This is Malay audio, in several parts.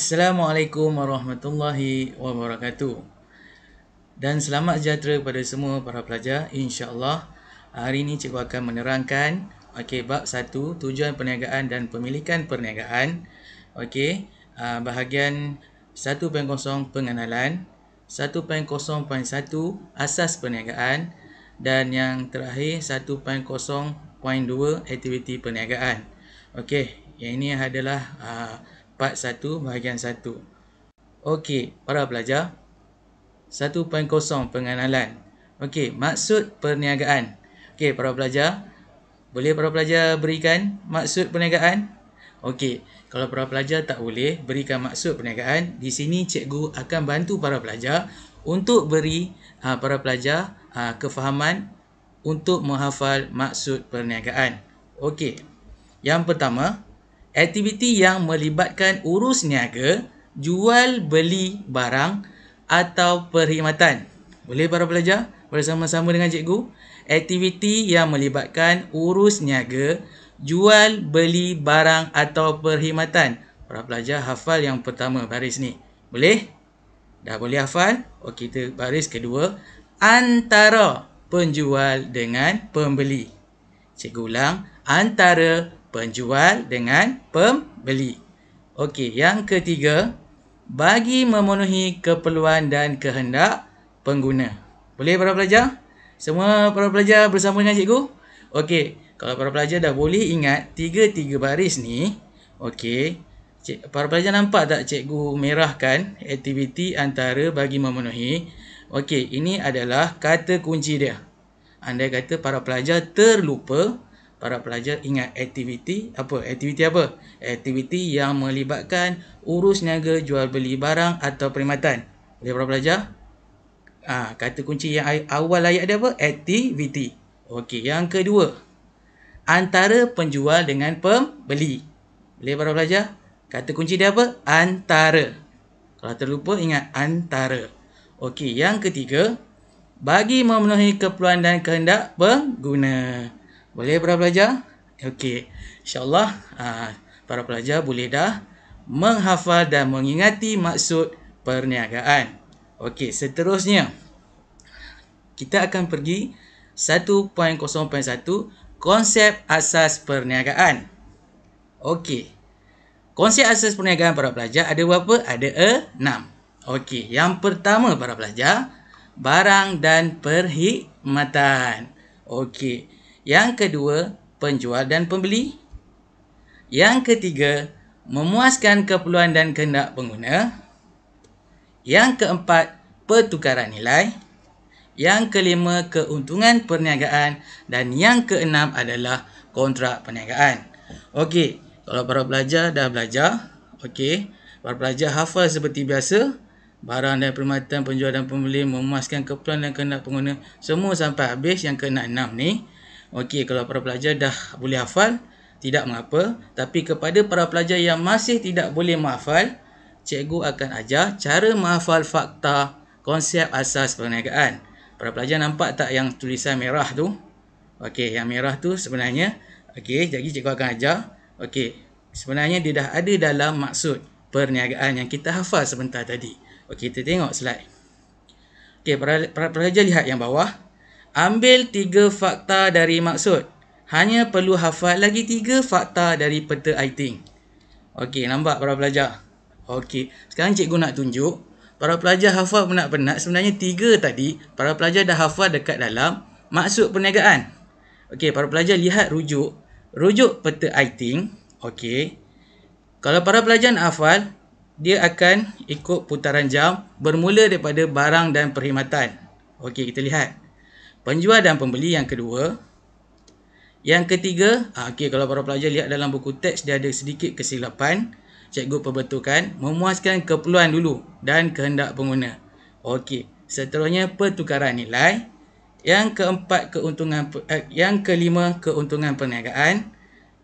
Assalamualaikum warahmatullahi wabarakatuh. Dan selamat sejahtera kepada semua para pelajar. InsyaAllah hari ini cikgu akan menerangkan bab 1 tujuan perniagaan dan pemilikan perniagaan. Bahagian 1.0 pengenalan, 1.0.1 asas perniagaan dan yang terakhir 1.0.2 aktiviti perniagaan. Yang ini adalah part 1 bahagian 1. Para pelajar, 1.0 pengenalan. Maksud perniagaan. Para pelajar, boleh para pelajar berikan maksud perniagaan? Kalau para pelajar tak boleh berikan maksud perniagaan, di sini cikgu akan bantu para pelajar untuk beri para pelajar kefahaman untuk menghafal maksud perniagaan. Yang pertama, aktiviti yang melibatkan urus niaga, jual beli barang atau perkhidmatan. Boleh para pelajar bersama-sama dengan cikgu? Aktiviti yang melibatkan urus niaga, jual beli barang atau perkhidmatan. Para pelajar hafal yang pertama baris ni. Boleh? Dah boleh hafal? Kita baris kedua. Antara penjual dengan pembeli. Cikgu ulang. Antara penjual dengan pembeli. Yang ketiga, bagi memenuhi keperluan dan kehendak pengguna. Boleh para pelajar? Semua para pelajar bersama dengan cikgu? Kalau para pelajar dah boleh ingat tiga baris ni, para pelajar nampak tak cikgu merahkan aktiviti antara bagi memenuhi? Ini adalah kata kunci dia. Andai kata para pelajar terlupa, para pelajar ingat aktiviti apa? Aktiviti yang melibatkan urus niaga, jual beli barang atau perkhidmatan. Boleh para pelajar? Kata kunci yang awal ayat dia apa? Aktiviti. Yang kedua, antara penjual dengan pembeli. Boleh para pelajar? Kata kunci dia apa? Antara. Kalau terlupa ingat antara. Yang ketiga, bagi memenuhi keperluan dan kehendak pengguna. Boleh para pelajar? InsyaAllah para pelajar boleh dah menghafal dan mengingati maksud perniagaan. Seterusnya kita akan pergi 1.0.1 konsep asas perniagaan. Konsep asas perniagaan para pelajar ada berapa? Ada 6. Yang pertama para pelajar, barang dan perkhidmatan. Yang kedua, penjual dan pembeli. Yang ketiga, memuaskan keperluan dan kehendak pengguna. Yang keempat, pertukaran nilai. Yang kelima, keuntungan perniagaan. Dan yang keenam adalah kontrak perniagaan. Kalau para pelajar dah belajar, para pelajar hafal seperti biasa, barang dan perkhidmatan, penjual dan pembeli, memuaskan keperluan dan kehendak pengguna, semua sampai habis yang keenam ni. Kalau para pelajar dah boleh hafal, tidak mengapa. Tapi kepada para pelajar yang masih tidak boleh menghafal, cikgu akan ajar cara menghafal fakta konsep asas perniagaan. Para pelajar nampak tak yang tulisan merah tu? Yang merah tu sebenarnya, jadi cikgu akan ajar. Sebenarnya dia dah ada dalam maksud perniagaan yang kita hafal sebentar tadi. Kita tengok slide. Para pelajar lihat yang bawah. Ambil 3 fakta dari maksud. Hanya perlu hafal lagi 3 fakta dari peta iting. Nampak para pelajar? Sekarang cikgu nak tunjuk. Para pelajar hafal penat-penat. Sebenarnya 3 tadi, para pelajar dah hafal dekat dalam maksud perniagaan. Para pelajar lihat rujuk. Rujuk peta iting. Kalau para pelajar nak hafal, dia akan ikut putaran jam bermula daripada barang dan perkhidmatan. Kita lihat. Penjual dan pembeli yang kedua. Yang ketiga, kalau para pelajar lihat dalam buku teks, dia ada sedikit kesilapan. Cikgu perbetulkan, memuaskan keperluan dulu dan kehendak pengguna. Seterusnya pertukaran nilai. Yang keempat, yang kelima, keuntungan perniagaan.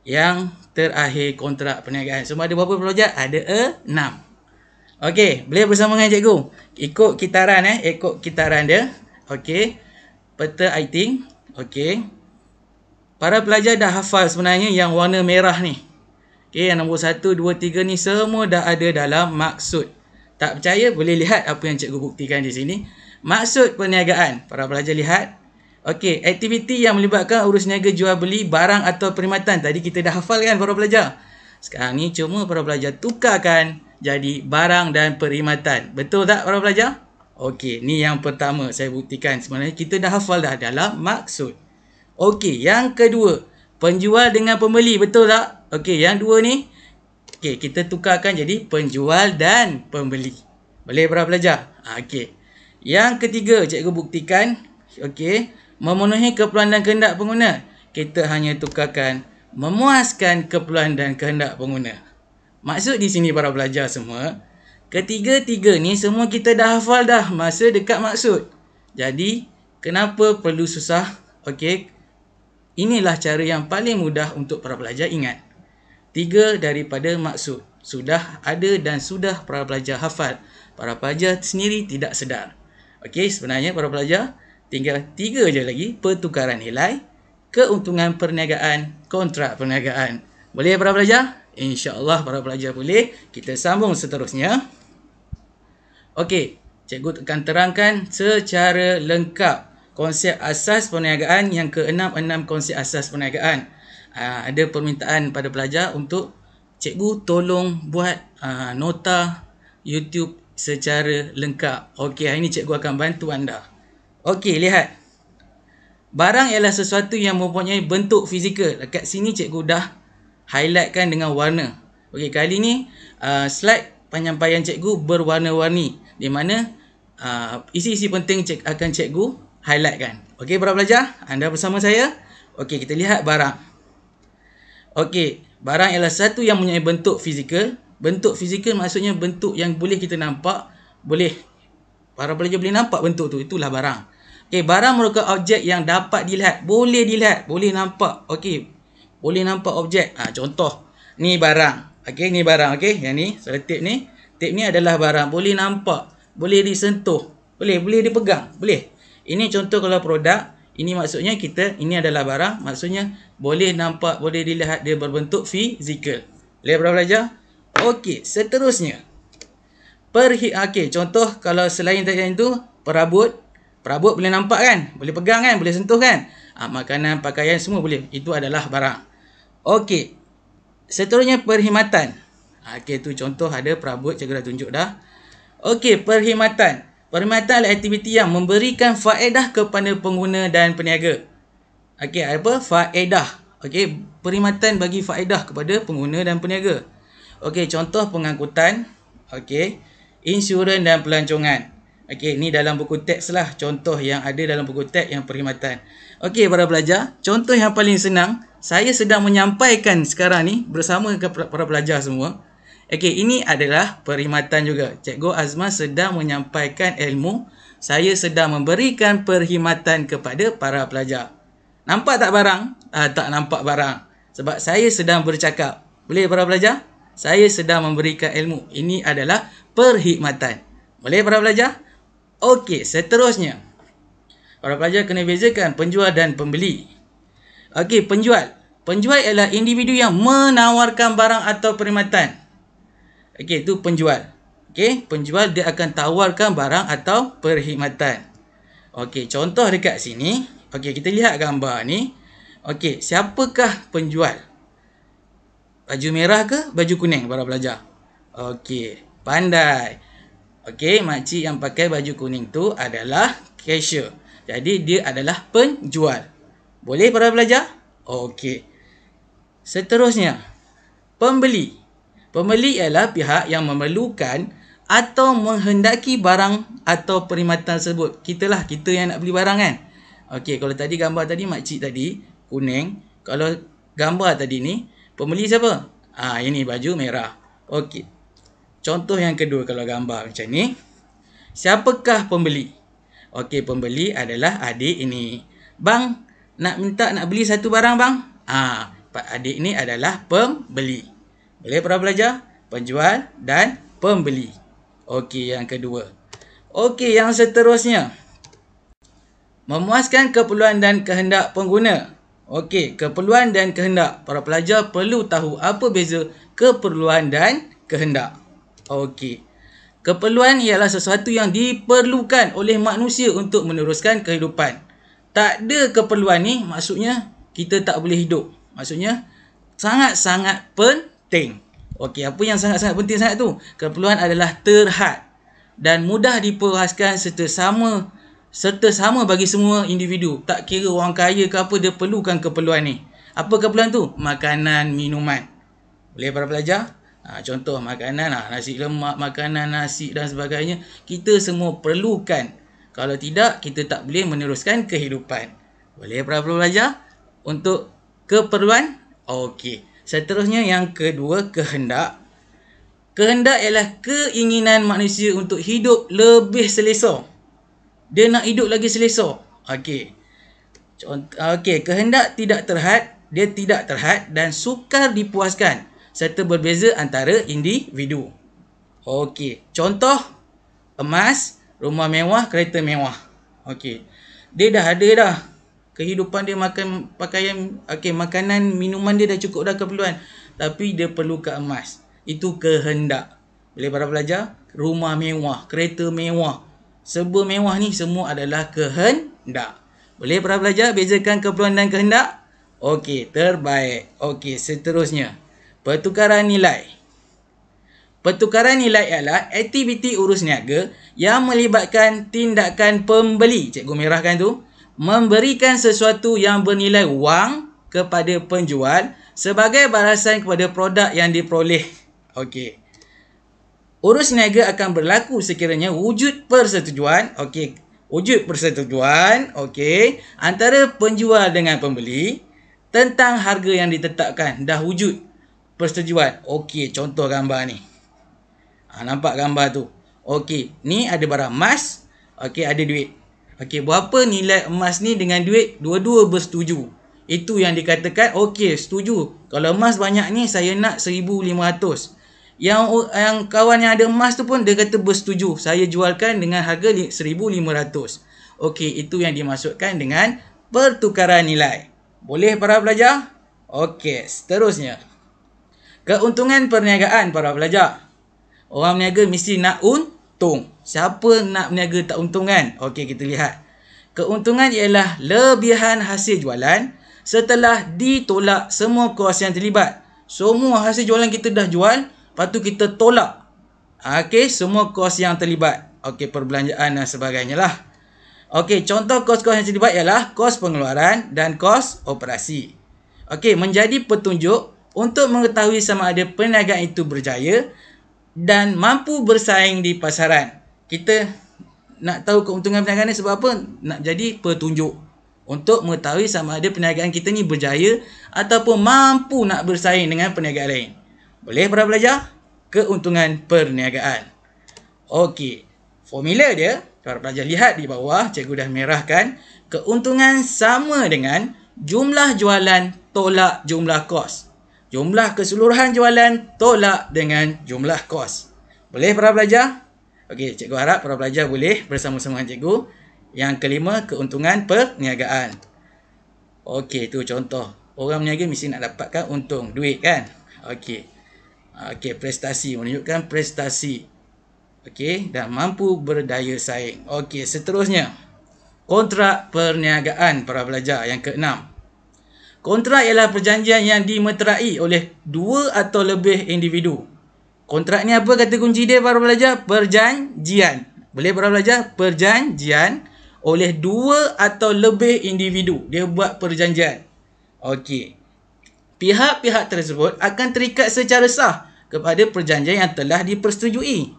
Yang terakhir, kontrak perniagaan. Semua ada berapa pelajar? Ada 6. Boleh bersama dengan cikgu? Ikut kitaran ikut kitaran dia. Peta iting. Para pelajar dah hafal sebenarnya yang warna merah ni. Okey, yang nombor 1, 2, 3 ni semua dah ada dalam maksud. Tak percaya boleh lihat apa yang cikgu buktikan di sini. Maksud perniagaan. Para pelajar lihat. Okey, aktiviti yang melibatkan urus niaga jual beli barang atau perkhidmatan. Tadi kita dah hafal kan para pelajar? Sekarang ni cuma para pelajar tukarkan jadi barang dan perkhidmatan. Betul tak para pelajar? Okey, ni yang pertama saya buktikan. Sebenarnya kita dah hafal dah dalam maksud. Okey, yang kedua, penjual dengan pembeli. Betul tak? Okey, yang dua ni, okey, kita tukarkan jadi penjual dan pembeli. Boleh para pelajar? Okey. Yang ketiga, cikgu buktikan, okey, memenuhi keperluan dan kehendak pengguna. Kita hanya tukarkan memuaskan keperluan dan kehendak pengguna. Maksud di sini para pelajar semua, ketiga-tiga ni semua kita dah hafal dah masa dekat maksud. Jadi, kenapa perlu susah? Okey, inilah cara yang paling mudah untuk para pelajar ingat. 3 daripada maksud sudah ada dan sudah para pelajar hafal. Para pelajar sendiri tidak sedar. Okey, sebenarnya para pelajar tinggal 3 je lagi. Pertukaran nilai, keuntungan perniagaan, kontrak perniagaan. Boleh para pelajar? InsyaAllah para pelajar boleh. Kita sambung seterusnya. Okey, cikgu akan terangkan secara lengkap konsep asas perniagaan yang ke-6, 6 konsep asas perniagaan. Ada permintaan pada pelajar untuk cikgu tolong buat nota YouTube secara lengkap. Okey, hari ini cikgu akan bantu anda. Okey, lihat. Barang ialah sesuatu yang mempunyai bentuk fizikal. Dekat sini cikgu dah highlightkan dengan warna. Okey, kali ni slide penyampaian cikgu berwarna-warni, di mana isi-isi penting akan cikgu highlightkan. Okey para pelajar, anda bersama saya. Okey, kita lihat barang. Okey, barang ialah satu yang mempunyai bentuk fizikal. Bentuk fizikal maksudnya bentuk yang boleh kita nampak. Boleh, para pelajar boleh nampak bentuk tu. Itulah barang. Okey, barang merupakan objek yang dapat dilihat. Boleh dilihat, boleh nampak. Okey, boleh nampak objek. Contoh, ni barang. Okey, ni barang. Okey, yang ni, soal tip ni. Tip ni adalah barang. Boleh nampak, boleh disentuh. Boleh dipegang. Boleh. Ini contoh kalau produk. Ini maksudnya ini adalah barang. Maksudnya boleh nampak, boleh dilihat, dia berbentuk fizikal. Boleh para pelajar? Okey, seterusnya. Okey, contoh kalau selain tadi itu, perabot. Perabot boleh nampak kan? Boleh pegang kan? Boleh sentuh kan? Makanan, pakaian semua boleh. Itu adalah barang. Okey. Seterusnya perkhidmatan. Okey, tu contoh ada perabot, cikgu dah tunjuk dah. Okey, perkhidmatan. Perkhidmatan adalah aktiviti yang memberikan faedah kepada pengguna dan peniaga. Okey, apa? Faedah. Okey, perkhidmatan bagi faedah kepada pengguna dan peniaga. Okey, contoh pengangkutan. Okey, insurans dan pelancongan. Okey, ni dalam buku teks lah. Contoh yang ada dalam buku teks yang perkhidmatan. Okey, para pelajar. Contoh yang paling senang. Saya sedang menyampaikan sekarang ni bersama para pelajar semua. Okey, ini adalah perkhidmatan juga. Cikgu Azman sedang menyampaikan ilmu. Saya sedang memberikan perkhidmatan kepada para pelajar. Nampak tak barang? Tak nampak barang. Sebab saya sedang bercakap. Boleh para pelajar? Saya sedang memberikan ilmu. Ini adalah perkhidmatan. Boleh para pelajar? Okey, seterusnya. Para pelajar kena bezakan penjual dan pembeli. Okey, penjual. Penjual ialah individu yang menawarkan barang atau perkhidmatan. Okey, itu penjual. Okey, penjual dia akan tawarkan barang atau perkhidmatan. Okey, contoh dekat sini. Okey, kita lihat gambar ni. Okey, siapakah penjual? Baju merah ke baju kuning para pelajar? Okey, pandai. Okey, makcik yang pakai baju kuning tu adalah cashier. Jadi, dia adalah penjual. Boleh para pelajar? Okey. Seterusnya, pembeli. Pembeli ialah pihak yang memerlukan atau menghendaki barang atau perkhidmatan tersebut. Kita yang nak beli barang kan. Okey, kalau tadi gambar tadi makcik tadi kuning. Kalau gambar tadi ni, pembeli siapa? Ini baju merah. Okey. Contoh yang kedua kalau gambar macam ni. Siapakah pembeli? Okey, pembeli adalah adik ini. Bang, nak beli satu barang bang? Adik ini adalah pembeli. Boleh para pelajar? Penjual dan pembeli. Okey, yang kedua. Okey, yang seterusnya. Memuaskan keperluan dan kehendak pengguna. Okey, keperluan dan kehendak. Para pelajar perlu tahu apa beza keperluan dan kehendak. Okey. Keperluan ialah sesuatu yang diperlukan oleh manusia untuk meneruskan kehidupan. Tak ada keperluan ni, maksudnya kita tak boleh hidup. Maksudnya sangat-sangat penting. Okey, apa yang sangat-sangat penting sangat tu? Keperluan adalah terhad dan mudah dipuaskan serta sama bagi semua individu. Tak kira orang kaya ke apa, dia perlukan keperluan ni. Apa keperluan tu? Makanan, minuman. Boleh para pelajar? Contoh makanan, nasi lemak, makanan nasi dan sebagainya. Kita semua perlukan. Kalau tidak, kita tak boleh meneruskan kehidupan. Boleh para pelajar? Untuk keperluan? Okey. Seterusnya yang kedua, kehendak. Kehendak ialah keinginan manusia untuk hidup lebih selesa. Dia nak hidup lagi selesa. Okey. Kehendak tidak terhad, dia tidak terhad dan sukar dipuaskan serta berbeza antara individu. Okey. Contoh, emas, rumah mewah, kereta mewah. Okey. Dia dah ada dah. Kehidupan dia makan pakaian, makanan, minuman dia dah cukup dah keperluan. Tapi dia perlukan emas. Itu kehendak. Boleh para pelajar? Rumah mewah, kereta mewah. Serba mewah ni semua adalah kehendak. Boleh para pelajar bezakan keperluan dan kehendak? Okey, terbaik. Okey, seterusnya. Pertukaran nilai. Pertukaran nilai ialah aktiviti urus niaga yang melibatkan tindakan pembeli. Cikgu merahkan tu. Memberikan sesuatu yang bernilai wang kepada penjual sebagai balasan kepada produk yang diperoleh. Okey. Urus niaga akan berlaku sekiranya wujud persetujuan. Okey. Wujud persetujuan. Okey. Antara penjual dengan pembeli tentang harga yang ditetapkan. Dah wujud persetujuan. Okey. Contoh gambar ni. Nampak gambar tu. Okey. Ni ada barang emas. Okey. Ada duit. Okey. Berapa nilai emas ni dengan duit? Dua-dua bersetuju. Itu yang dikatakan. Okey. Setuju. Kalau emas banyak ni saya nak 1,500. Yang kawan yang ada emas tu pun dia kata bersetuju. Saya jualkan dengan harga 1,500. Okey, itu yang dimaksudkan dengan pertukaran nilai. Boleh para pelajar? Okey, seterusnya. Keuntungan perniagaan para pelajar. Orang berniaga mesti nak untung. Siapa nak berniaga tak untung kan? Okey, kita lihat. Keuntungan ialah lebihan hasil jualan setelah ditolak semua kos yang terlibat. Semua hasil jualan kita dah jual. Lepas tu kita tolak. Okey, semua kos yang terlibat. Okey, perbelanjaan dan sebagainya lah. Okey, contoh kos-kos yang terlibat ialah kos pengeluaran dan kos operasi. Okey, menjadi petunjuk untuk mengetahui sama ada perniagaan itu berjaya dan mampu bersaing di pasaran. Kita nak tahu keuntungan perniagaan ni sebab apa? Nak jadi petunjuk untuk mengetahui sama ada perniagaan kita ni berjaya ataupun mampu nak bersaing dengan perniagaan lain. Boleh para pelajar? Keuntungan perniagaan. Okey. Formula dia, para pelajar lihat di bawah, cikgu dah merahkan. Keuntungan sama dengan jumlah jualan tolak jumlah kos. Jumlah keseluruhan jualan tolak dengan jumlah kos. Boleh para pelajar? Okey, cikgu harap para pelajar boleh bersama-sama dengan cikgu. Yang kelima, keuntungan perniagaan. Okey, tu contoh. Orang berniaga mesti nak dapatkan untung, duit kan? Okey. Okey, prestasi. Menunjukkan prestasi. Okey, dan mampu berdaya saing. Okey, seterusnya. Kontrak perniagaan para pelajar. Yang keenam. Kontrak ialah perjanjian yang dimeterai oleh dua atau lebih individu. Kontrak ni apa kata kunci dia para pelajar? Perjanjian. Boleh para pelajar? Perjanjian oleh dua atau lebih individu. Dia buat perjanjian. Okey. Pihak-pihak tersebut akan terikat secara sah kepada perjanjian yang telah dipersetujui.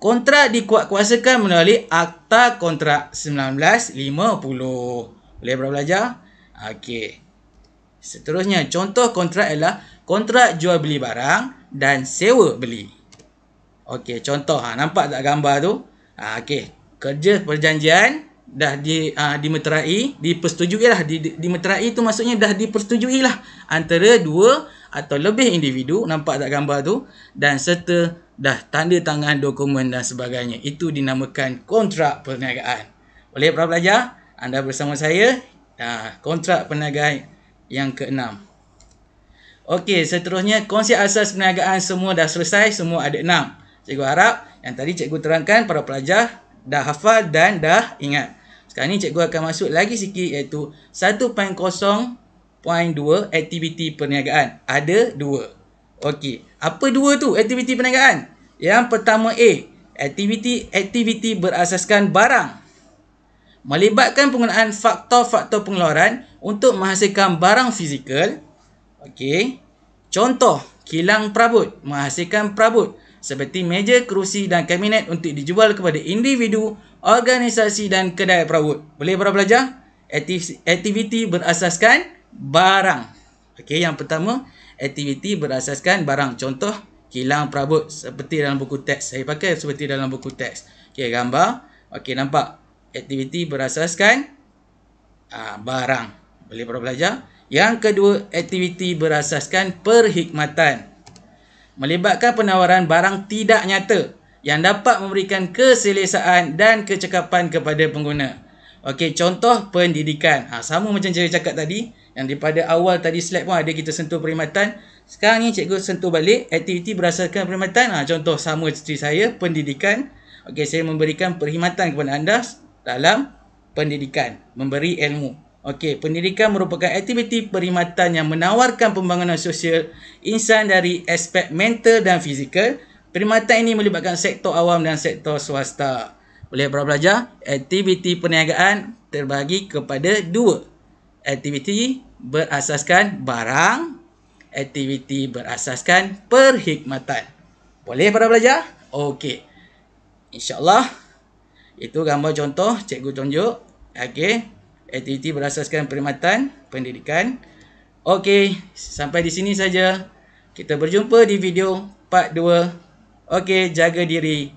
Kontrak dikuatkuasakan melalui Akta Kontrak 1950. Boleh para pelajar? Okey. Seterusnya, contoh kontrak ialah kontrak jual beli barang dan sewa beli. Okey, contoh. Nampak tak gambar tu? Okey. Kerja perjanjian dah dimeterai, dipersetujui lah. Dimeterai tu maksudnya dah dipersetujui lah antara dua atau lebih individu. Nampak tak gambar tu? Dan serta dah tanda tangan dokumen dan sebagainya. Itu dinamakan kontrak perniagaan. Boleh para pelajar? Anda bersama saya. Kontrak perniagaan yang keenam. Okey, seterusnya konsep asas perniagaan semua dah selesai, semua ada 6. Cikgu harap yang tadi cikgu terangkan para pelajar dah hafal dan dah ingat. Sekarang ni cikgu akan masuk lagi sikit iaitu 1.0.2 aktiviti perniagaan. Ada 2. Okey, apa 2 tu aktiviti perniagaan? Yang pertama A, aktiviti berasaskan barang. Melibatkan penggunaan faktor-faktor pengeluaran untuk menghasilkan barang fizikal. Okey. Contoh, kilang perabot menghasilkan perabot seperti meja, kerusi dan kabinet untuk dijual kepada individu, organisasi dan kedai perabot. Boleh para pelajar? Aktiviti berasaskan barang. Okey, yang pertama, aktiviti berasaskan barang. Contoh, kilang perabot seperti dalam buku teks. Saya pakai seperti dalam buku teks. Okey, gambar. Okey, nampak? Aktiviti berasaskan barang. Boleh para pelajar? Yang kedua, aktiviti berasaskan perkhidmatan. Melibatkan penawaran barang tidak nyata yang dapat memberikan keselesaan dan kecekapan kepada pengguna. Okey, contoh pendidikan. Sama macam saya cakap tadi, yang daripada awal tadi slide pun ada kita sentuh perkhidmatan. Sekarang ni cikgu sentuh balik aktiviti berasaskan perkhidmatan. Contoh sama seperti saya, pendidikan. Okey, saya memberikan perkhidmatan kepada anda dalam pendidikan, memberi ilmu. Okey, pendidikan merupakan aktiviti perkhidmatan yang menawarkan pembangunan sosial insan dari aspek mental dan fizikal. Perkhidmatan ini melibatkan sektor awam dan sektor swasta. Boleh para pelajar? Aktiviti perniagaan terbagi kepada 2. Aktiviti berasaskan barang, aktiviti berasaskan perkhidmatan. Boleh para pelajar? Okey. InsyaAllah itu gambar contoh cikgu tunjuk. Okey. Aktiviti berasaskan perkhidmatan, pendidikan. Okey, sampai di sini saja. Kita berjumpa di video part 2. Okey, jaga diri.